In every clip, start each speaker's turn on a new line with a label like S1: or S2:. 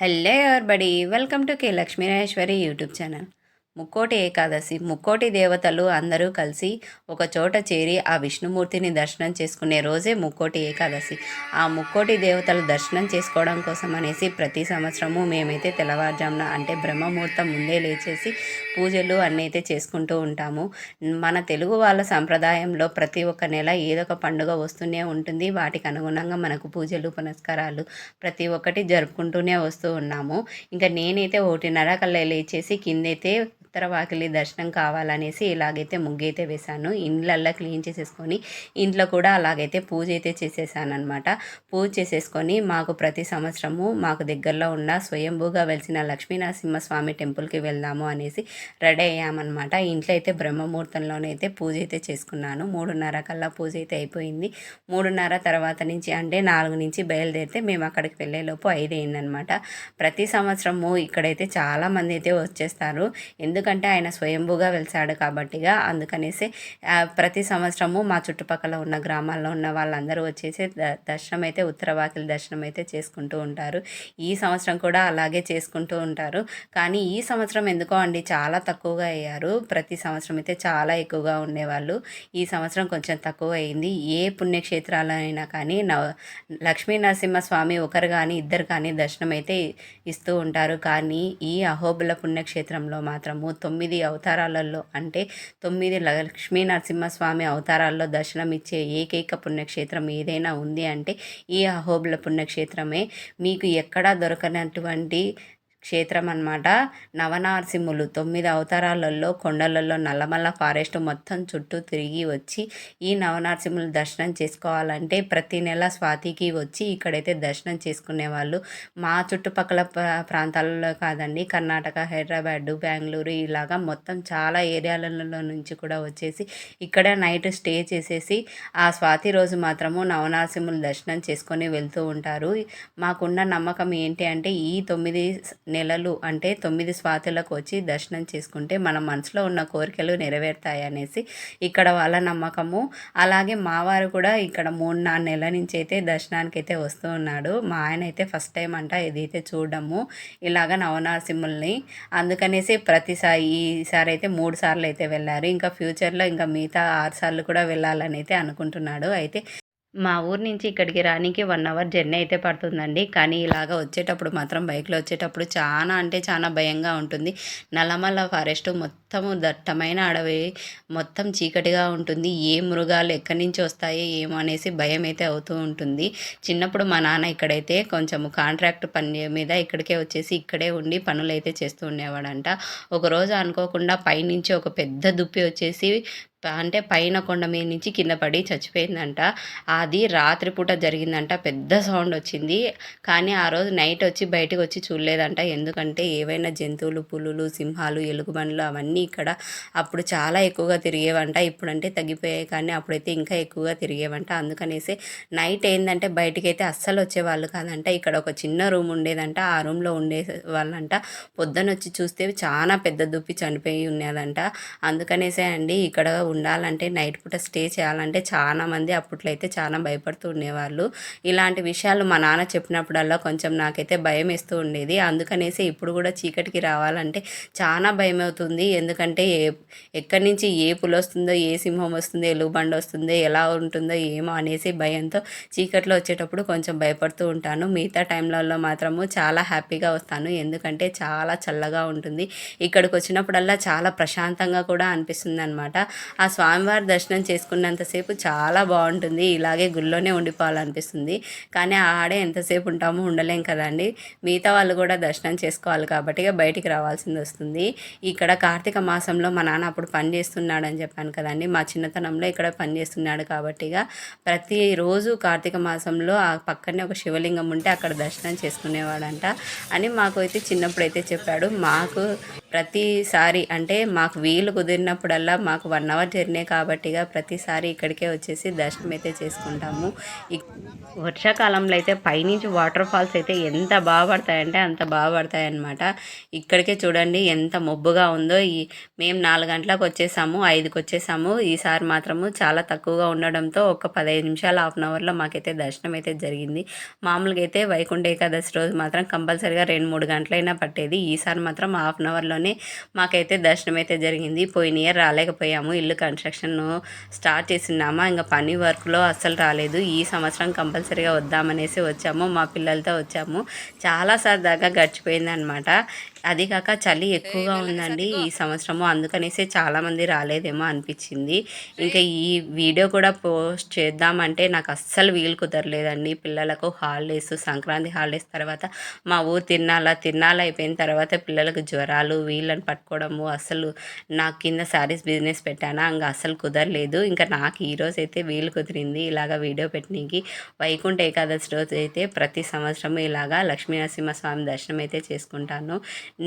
S1: Hello everybody welcome to K Lakshminayeshwari YouTube channel. Mukkoti Ekadashi ముక్కోటి దేవతలు అందరూ కలిసి ఒక చోట చేరి ఆ విష్ణుమూర్తిని దర్శనం చేసుకునే రోజే ముక్కోటి ఏకాదశి. ఆ ముక్కోటి దేవతలు దర్శనం చేసుకోవడం కోసం అనేసి ప్రతి సంవత్సరము మేమైతే తెల్లవారుజామున అంటే బ్రహ్మముహూర్తం ముందే లేచేసి పూజలు అన్నీ అయితే చేసుకుంటూ ఉంటాము. మన తెలుగు వాళ్ళ సంప్రదాయంలో ప్రతి ఒక్క నెల ఏదో ఒక పండుగ వస్తూనే ఉంటుంది. వాటికి అనుగుణంగా మనకు పూజలు పునస్కారాలు ప్రతి ఒక్కటి జరుపుకుంటూనే వస్తూ ఉన్నాము. ఇంకా నేనైతే 1:30 కల్లా లేచేసి కిందైతే ఉత్తర వాకిలి దర్శనం కావాలనేసి ఇలాగైతే ముగ్గైతే వేశాను. ఇండ్లల్లా క్లీన్ చేసేసుకొని ఇంట్లో కూడా అలాగైతే పూజ అయితే చేసేసాను అనమాట. పూజ చేసేసుకొని మాకు ప్రతి సంవత్సరము మాకు దగ్గరలో ఉన్న స్వయంభూగా వెలిసిన లక్ష్మీనరసింహస్వామి టెంపుల్కి వెళ్దాము అనేసి రెడీ అయ్యామన్నమాట. ఇంట్లో అయితే బ్రహ్మముహూర్తంలోనైతే పూజ అయితే చేసుకున్నాను. 3:30 కల్లా పూజ అయితే అయిపోయింది. 3:30 తర్వాత నుంచి అంటే 4 నుంచి బయలుదేరితే మేము అక్కడికి వెళ్ళేలోపు 5 అయిందనమాట. ప్రతి సంవత్సరము ఇక్కడైతే చాలామంది అయితే వచ్చేస్తారు. ఎందుకంటే ఆయన స్వయంభూగా వెలిసాడు కాబట్టిగా అందుకనేసి ప్రతి సంవత్సరము మా చుట్టుపక్కల ఉన్న గ్రామాల్లో ఉన్న వాళ్ళందరూ వచ్చేసి దర్శనం అయితే ఉత్తరవాకిలి దర్శనం అయితే చేసుకుంటూ ఉంటారు. ఈ సంవత్సరం కూడా అలాగే చేసుకుంటూ ఉంటారు. కానీ ఈ సంవత్సరం ఎందుకో అండి చాలా తక్కువగా అయ్యారు. ప్రతి సంవత్సరం అయితే చాలా ఎక్కువగా ఉండేవాళ్ళు. ఈ సంవత్సరం కొంచెం తక్కువ అయింది. ఏ పుణ్యక్షేత్రాలైనా కానీ లక్ష్మీ నరసింహస్వామి ఒకరు కానీ ఇద్దరు కానీ దర్శనం అయితే ఇస్తూ ఉంటారు. కానీ ఈ అహోబిల పుణ్యక్షేత్రంలో మాత్రము 9 అవతారాలలో అంటే 9 లక్ష్మీ నరసింహస్వామి అవతారాల్లో దర్శనం ఇచ్చే ఏకైక పుణ్యక్షేత్రం ఏదైనా ఉంది అంటే ఈ అహోబిల పుణ్యక్షేత్రమే. మీకు ఎక్కడా దొరకనటువంటి క్షేత్రం అన్నమాట. నవనారసింహులు 9 అవతారాలలో కొండలలో నల్లమల్ల ఫారెస్ట్ మొత్తం చుట్టూ తిరిగి వచ్చి ఈ నవనారసింహులు దర్శనం చేసుకోవాలంటే ప్రతి నెల స్వాతికి వచ్చి ఇక్కడైతే దర్శనం చేసుకునేవాళ్ళు. మా చుట్టుపక్కల ప్రాంతాలలో కాదండి, కర్ణాటక, హైదరాబాదు, బెంగళూరు ఇలాగా మొత్తం చాలా ఏరియాలలో నుంచి కూడా వచ్చేసి ఇక్కడ నైట్ స్టే చేసేసి ఆ స్వాతి రోజు మాత్రము నవనారసింహులు దర్శనం చేసుకొని వెళ్తూ ఉంటారు. మాకున్న నమ్మకం ఏంటి అంటే ఈ 9 నెలలు అంటే 9 స్వాతులకు వచ్చి దర్శనం చేసుకుంటే మన మనసులో ఉన్న కోరికలు నెరవేరుతాయి అనేసి ఇక్కడ వాళ్ళ నమ్మకము. అలాగే మా వారు కూడా ఇక్కడ 3-4 నెలల నుంచి అయితే దర్శనానికి అయితే వస్తూ ఉన్నాడు. మా ఆయన అయితే ఫస్ట్ టైం అంట ఇదైతే చూడడము ఇలాగ నవనారసింహుల్ని. అందుకనేసి ఈసారి అయితే 3 సార్లు అయితే వెళ్ళారు. ఇంకా ఫ్యూచర్లో ఇంకా మిగతా 6 సార్లు కూడా వెళ్ళాలని అయితే అనుకుంటున్నాడు. అయితే మా ఊరు నుంచి ఇక్కడికి రానికి 1 అవర్ జర్నీ అయితే పడుతుందండి. కానీ ఇలాగ వచ్చేటప్పుడు మాత్రం బైక్లో వచ్చేటప్పుడు చాలా అంటే చాలా భయంగా ఉంటుంది. నల్లమల్ల ఫారెస్ట్ మొత్తము దట్టమైన అడవి, మొత్తం చీకటిగా ఉంటుంది. ఏ మృగాలు ఎక్కడి నుంచి వస్తాయో ఏమో అనేసి భయం అయితే అవుతూ ఉంటుంది. చిన్నప్పుడు మా నాన్న ఇక్కడైతే కొంచెం కాంట్రాక్ట్ పని మీద ఇక్కడికే వచ్చేసి ఇక్కడే ఉండి పనులు అయితే చేస్తూ ఉండేవాడంట. ఒకరోజు అనుకోకుండా పైనుంచి ఒక పెద్ద దుప్పి వచ్చేసి అంటే పైన కొండ మీద నుంచి కింద పడి చచ్చిపోయిందంట. అది రాత్రిపూట జరిగిందంట. పెద్ద సౌండ్ వచ్చింది. కానీ ఆ రోజు నైట్ వచ్చి బయటకు వచ్చి చూడలేదంట. ఎందుకంటే ఏవైనా జంతువులు, పులులు, సింహాలు, ఎలుగుబండ్లు అవన్నీ ఇక్కడ అప్పుడు చాలా ఎక్కువగా తిరిగేవంట. ఇప్పుడంటే తగ్గిపోయాయి కానీ అప్పుడైతే ఇంకా ఎక్కువగా తిరిగేవంట. అందుకనేసి నైట్ ఏంటంటే బయటకైతే అస్సలు వచ్చేవాళ్ళు కాదంట. ఇక్కడ ఒక చిన్న రూమ్ ఉండేదంట. ఆ రూమ్లో ఉండే వాళ్ళంట. పొద్దున వచ్చి చూస్తే చాలా పెద్ద దుప్పి చనిపోయి ఉన్నదంట. అందుకనేసే అండి ఇక్కడ ఉండాలంటే నైట్ పూట స్టే చేయాలంటే చాలామంది అప్పట్లో అయితే చాలా భయపడుతూ ఉండేవాళ్ళు. ఇలాంటి విషయాలు మా నాన్న చెప్పినప్పుడల్లా కొంచెం నాకైతే భయం వేస్తూ ఉండేది. అందుకనేసి ఇప్పుడు కూడా చీకటికి రావాలంటే చాలా భయం అవుతుంది. ఎందుకంటే ఎక్కడి నుంచి ఏ పులి వస్తుందో, ఏ సింహం వస్తుందో, ఎలుగుబండి వస్తుందో, ఎలా ఉంటుందో ఏమో అనేసి భయంతో చీకట్లో వచ్చేటప్పుడు కొంచెం భయపడుతూ ఉంటాను. మిగతా టైంలలో మాత్రము చాలా హ్యాపీగా వస్తాను. ఎందుకంటే చాలా చల్లగా ఉంటుంది. ఇక్కడికి వచ్చినప్పుడల్లా చాలా ప్రశాంతంగా కూడా అనిపిస్తుంది అనమాట. ఆ స్వామివారి దర్శనం చేసుకున్నంతసేపు చాలా బాగుంటుంది. ఇలాగే గుళ్ళోనే ఉండిపోవాలనిపిస్తుంది. కానీ ఆడే ఎంతసేపు ఉంటామో ఉండలేం కదండి. మిగతా వాళ్ళు కూడా దర్శనం చేసుకోవాలి కాబట్టి బయటికి రావాల్సింది వస్తుంది. ఇక్కడ కార్తీక మాసంలో మా నాన్న అప్పుడు పని చేస్తున్నాడని చెప్పాను కదండి. మా చిన్నతనంలో ఇక్కడ పని చేస్తున్నాడు కాబట్టి ప్రతిరోజు కార్తీక మాసంలో ఆ పక్కనే ఒక శివలింగం ఉంటే అక్కడ దర్శనం చేసుకునేవాడంట అని మాకు అయితే చిన్నప్పుడు అయితే చెప్పాడు. మాకు ప్రతిసారి అంటే మాకు వీలు కుదిరినప్పుడల్లా మాకు 1 అవర్ జర్నీ కాబట్టిగా ప్రతిసారి ఇక్కడికే వచ్చేసి దర్శనం అయితే చేసుకుంటాము. వర్షాకాలంలో అయితే పైనుంచి వాటర్ ఫాల్స్ అయితే ఎంత బాగా పడతాయంటే అంత బాగా పడతాయన్నమాట. ఇక్కడికే చూడండి ఎంత మబ్బుగా ఉందో. మేము 4 గంటలకు వచ్చేసాము, 5కి వచ్చేసాము. ఈసారి మాత్రము చాలా తక్కువగా ఉండడంతో ఒక 15 నిమిషాలు, హాఫ్ అన్ అవర్లో మాకైతే దర్శనం అయితే జరిగింది. మామూలుగా అయితే వైకుంఠ ఏకాదశి రోజు మాత్రం కంపల్సరీగా 2-3 గంటలైనా పట్టేది. ఈసారి మాత్రం హాఫ్ అన్ అవర్లోనే మాకైతే దర్శనం అయితే జరిగింది. పోయిన ఇయర్ రాలేకపోయాము, ఇల్లు కన్స్ట్రక్షన్ స్టార్ట్ చేసినామా, ఇంకా పని వర్క్లో అస్సలు రాలేదు. ఈ సంవత్సరం కంపల్సరీగా వద్దామనేసి వచ్చాము, మా పిల్లలతో వచ్చాము. చాలా సరదాగా గడిచిపోయింది అనమాట. అది కాక చలి ఎక్కువగా ఉందండి ఈ సంవత్సరము, అందుకనేసి చాలామంది రాలేదేమో అనిపించింది. ఇంకా ఈ వీడియో కూడా పోస్ట్ చేద్దామంటే నాకు అస్సలు వీలు కుదరలేదండి. పిల్లలకు హాలిడేస్, సంక్రాంతి హాలిడేస్ తర్వాత మా ఊరు తిన్నాల అయిపోయిన తర్వాత పిల్లలకు జ్వరాలు వీళ్ళని పట్టుకోవడము, అసలు నాకు కింద శారీస్ బిజినెస్ పెట్టానా, ఇంకా అస్సలు కుదరలేదు. ఇంకా నాకు ఈరోజు అయితే వీలు కుదిరింది ఇలాగ వీడియో పెట్టడానికి. వైకుంఠ ఏకాదశి రోజు అయితే ప్రతి సంవత్సరం ఇలాగా లక్ష్మీనరసింహస్వామి దర్శనం అయితే చేసుకుంటాను.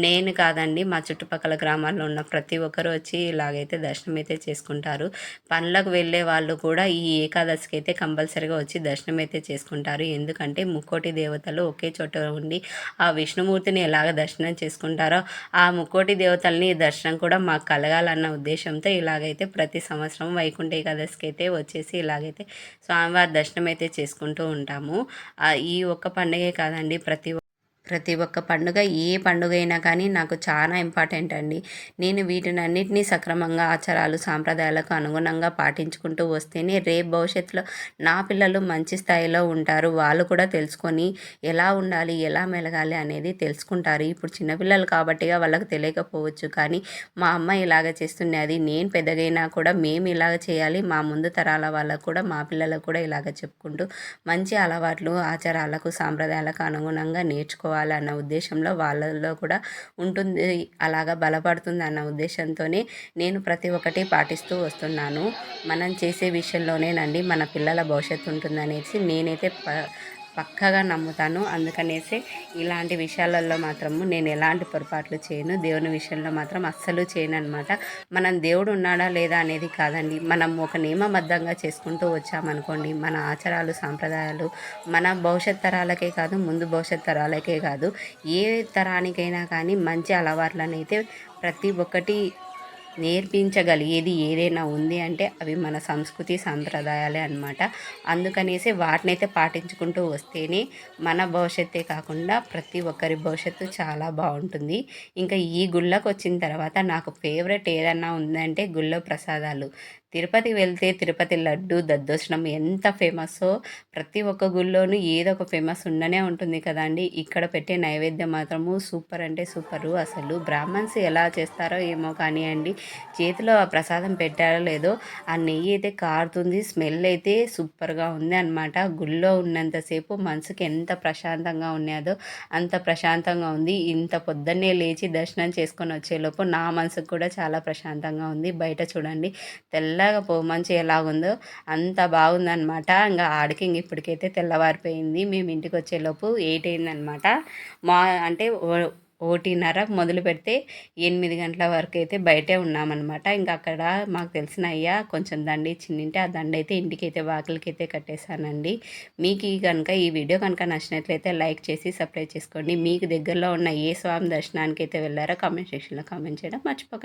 S1: నేను కాదండి, మా చుట్టుపక్కల గ్రామాల్లో ఉన్న ప్రతి ఒక్కరు వచ్చి ఇలాగైతే దర్శనం అయితే చేసుకుంటారు. పనులకు వెళ్ళే వాళ్ళు కూడా ఈ ఏకాదశికి అయితే కంపల్సరీగా వచ్చి దర్శనం అయితే చేసుకుంటారు. ఎందుకంటే ముక్కోటి దేవతలు ఒకే చోట ఉండి ఆ విష్ణుమూర్తిని ఎలాగ దర్శనం చేసుకుంటారో ఆ ముక్కోటి దేవతల్ని దర్శనం కూడా మాకు కలగాలన్న ఉద్దేశంతో ఇలాగైతే ప్రతి సంవత్సరం వైకుంఠ ఏకాదశికి అయితే వచ్చేసి ఇలాగైతే స్వామివారి దర్శనం అయితే చేసుకుంటూ ఉంటాము. ఈ ఒక్క పండుగే కాదండి, ప్రతి ఒక్క పండుగ, ఏ పండుగ అయినా కానీ నాకు చాలా ఇంపార్టెంట్ అండి. నేను వీటినన్నిటినీ సక్రమంగా ఆచారాలు, సాంప్రదాయాలకు అనుగుణంగా పాటించుకుంటూ వస్తేనే రేపు భవిష్యత్తులో నా పిల్లలు మంచి స్థాయిలో ఉంటారు. వాళ్ళు కూడా తెలుసుకొని ఎలా ఉండాలి, ఎలా మెలగాలి అనేది తెలుసుకుంటారు. ఇప్పుడు చిన్నపిల్లలు కాబట్టిగా వాళ్ళకి తెలియకపోవచ్చు, కానీ మా అమ్మ ఇలాగ చేస్తున్నది, నేను పెద్దగైనా కూడా మేము ఇలాగ చేయాలి, మా ముందు తరాల వాళ్ళకు కూడా, మా పిల్లలకు కూడా ఇలాగ చెప్పుకుంటూ మంచి అలవాట్లు, ఆచారాలకు, సాంప్రదాయాలకు అనుగుణంగా నేర్చుకోవాలి అన్న ఉద్దేశంలో వాళ్ళల్లో కూడా ఉంటుంది, అలాగా బలపడుతుంది అన్న ఉద్దేశంతోనే నేను ప్రతి ఒక్కటి పాటిస్తూ వస్తున్నాను. మనం చేసే విషయంలోనేనండి మన పిల్లల భవిష్యత్తు ఉంటుందనేసి నేనైతే పక్కగా నమ్ముతాను. అందుకనేసి ఇలాంటి విషయాలలో మాత్రము నేను ఎలాంటి పొరపాట్లు చేయను. దేవుని విషయంలో మాత్రం అస్సలు చేయను అనమాట. మనం దేవుడు ఉన్నాడా లేదా అనేది కాదండి, మనం ఒక నియమబద్ధంగా చేసుకుంటూ వచ్చామనుకోండి, మన ఆచారాలు, సాంప్రదాయాలు మన భవిష్యత్ తరాలకే కాదు, ముందు భవిష్యత్ తరాలకే కాదు, ఏ తరానికైనా కానీ మంచి అలవాట్లను అయితే ప్రతి ఒక్కటి నేర్పించగలిగేది ఏదైనా ఉంది అంటే అవి మన సంస్కృతి సాంప్రదాయాలే అనమాట. అందుకనేసి వాటినైతే పాటించుకుంటూ వస్తేనే మన భవిష్యత్తే కాకుండా ప్రతి ఒక్కరి భవిష్యత్తు చాలా బాగుంటుంది. ఇంకా ఈ గుళ్ళకు వచ్చిన తర్వాత నాకు ఫేవరెట్ ఏదన్నా ఉందంటే గుళ్ళో ప్రసాదాలు. తిరుపతి వెళ్తే తిరుపతి లడ్డు, దద్దోజనం ఎంత ఫేమస్సో ప్రతి ఒక్క గుళ్ళోనూ ఏదో ఒక ఫేమస్ ఉండనే ఉంటుంది కదండి. ఇక్కడ పెట్టే నైవేద్యం మాత్రము సూపర్ అంటే సూపరు. అసలు బ్రాహ్మణ్స్ ఎలా చేస్తారో ఏమో కానీ అండి, చేతిలో ఆ ప్రసాదం పెట్టారో లేదో ఆ నెయ్యి అయితే కారుతుంది, స్మెల్ అయితే సూపర్గా ఉంది అనమాట. గుళ్ళో ఉన్నంతసేపు మనసుకి ఎంత ప్రశాంతంగా ఉన్నదో అంత ప్రశాంతంగా ఉంది. ఇంత పొద్దున్నే లేచి దర్శనం చేసుకొని వచ్చేలోపు నా మనసుకు కూడా చాలా ప్రశాంతంగా ఉంది. బయట చూడండి తెల్లగా పొగమంచు ఎలాగుందో అంత బాగుందనమాట. ఇంకా ఆడికి ఇప్పటికైతే తెల్లవారిపోయింది. మేము ఇంటికి వచ్చేలోపు 8 అయిందనమాట. అంటే 1:30 మొదలు పెడితే 8 గంటల వరకు అయితే బయటే ఉన్నామన్నమాట. ఇంకా అక్కడ మాకు తెలిసిన అయ్యా కొంచెం దండ ఇచ్చిందంటే ఆ దండ అయితే ఇంటికైతే వాకిలికైతే కట్టేశానండి. మీకు కనుక ఈ వీడియో కనుక నచ్చినట్లయితే లైక్ చేసి సబ్స్క్రైబ్ చేసుకోండి. మీకు దగ్గరలో ఉన్న ఏ స్వామి దర్శనానికి అయితే వెళ్ళారో కామెంట్ సెక్షన్లో కామెంట్ చేయడం మర్చిపోకండి.